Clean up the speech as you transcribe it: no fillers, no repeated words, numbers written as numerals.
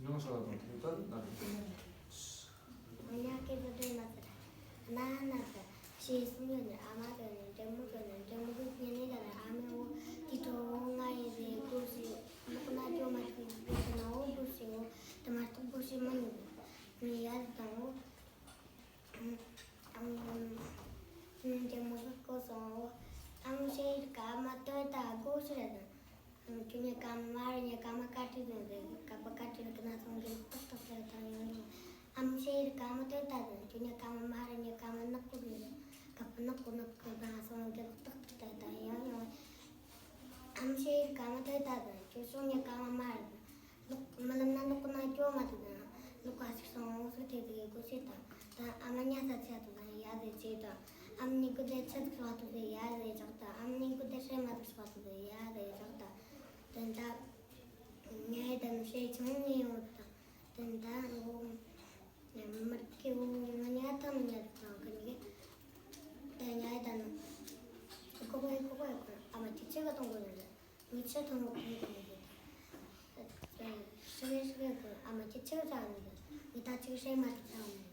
명사라도 일단 나는 언약의 부들마들 하나하나가 시스면을 아마들은 제목은 제목이니다는 아메오 디토가에 대해 고시 누구나죠 마치 나오 고시고 토마토 고시만 미야다고 제목을 꺼서 아무시 까마떠다 고시라는 그냥 까마르냐 까마까지는데 까마까지는 그나서 똑똑해요. Amshir kama tetadan, junya kama maharnya kama nakudnya, kapa nakku bahasa mungkin tak tetadan yang Amshir kama tetadan, junya kama mahar, malam nanti kena cuma tu dah, luka sesuatu seperti itu sih tak, dah amanya saja tu dah ya deh cerita, amni kuda sesuatu deh ya deh cerita, amni kuda sesuatu sesuatu deh ya deh cerita, dan tak nyai dan saya cuma ni orang, dan tak mereka menyata 그게 대냐에다는 그거 아마 지체가 던 거는데 미체 던 거 보는데 아마 지체가 잘하는데 이따 지금 세 마디 나오는